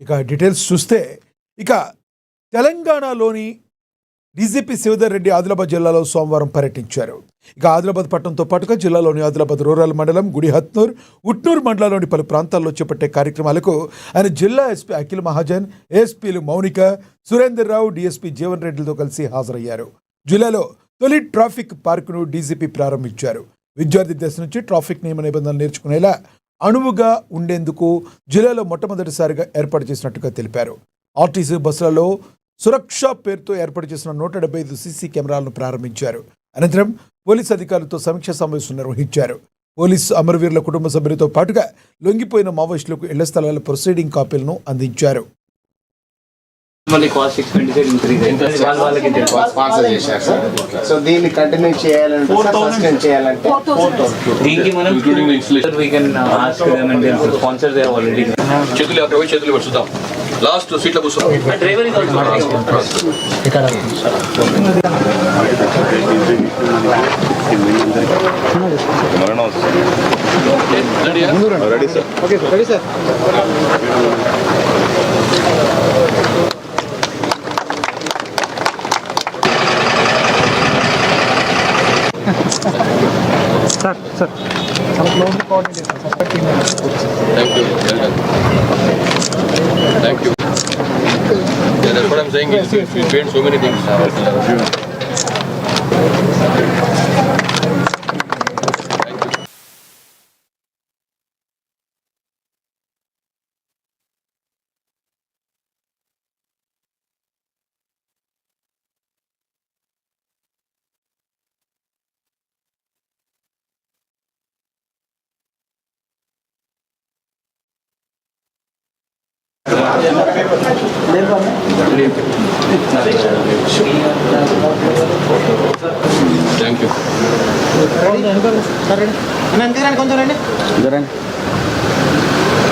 ఇక డీటెయిల్స్ చూస్తే ఇక తెలంగాణలోని డీజీపీ శివధర్ రెడ్డి ఆదిలాబాద్ జిల్లాలో సోమవారం పర్యటించారు. ఇక ఆదిలాబాద్ పట్టణంతో పాటుగా జిల్లాలోని ఆదిలాబాద్ రూరల్ మండలం, గుడిహత్నూర్, ఉట్నూర్ మండలంలోని పలు ప్రాంతాల్లో చేపట్టే కార్యక్రమాలకు ఆయన జిల్లా ఎస్పీ అఖిల్ మహాజన్, ఏఎస్పీలు మౌనిక, సురేందర్ రావు, డీఎస్పీ జీవన్ రెడ్డిలతో కలిసి హాజరయ్యారు. జిల్లాలో తొలి ట్రాఫిక్ పార్కును డీజీపీ ప్రారంభించారు. విద్యార్థి దశ నుంచి ట్రాఫిక్ నియమ నిబంధనలు నేర్చుకునేలా అణువుగా ఉండేందుకు జిల్లాలో మొట్టమొదటిసారిగా ఏర్పాటు చేసినట్టుగా తెలిపారు. ఆర్టీసీ బస్సులలో సురక్ష పేరుతో ఏర్పాటు చేసిన 175 సీసీ కెమెరాలను ప్రారంభించారు. అనంతరం పోలీసు అధికారులతో సమీక్ష సమావేశం నిర్వహించారు. పోలీసు అమరవీరుల కుటుంబ సభ్యులతో పాటుగా లొంగిపోయిన మావోయిస్టులకు ఇళ్ల స్థలాల ప్రొసీడింగ్ కాపీలను అందించారు. సో దీన్ని కంటిన్యూ చేయాలంటే చేతులు పెట్టుదాం. లాస్ట్ సీట్లో కూర్చోండి. Ready sir? Okay sir, ready sir. Sir చాలా close coordinate sir. Suspecting. Thank you. Yeah, that's what I'm saying. You paid so many things. Thank you. కొంచెం రండి.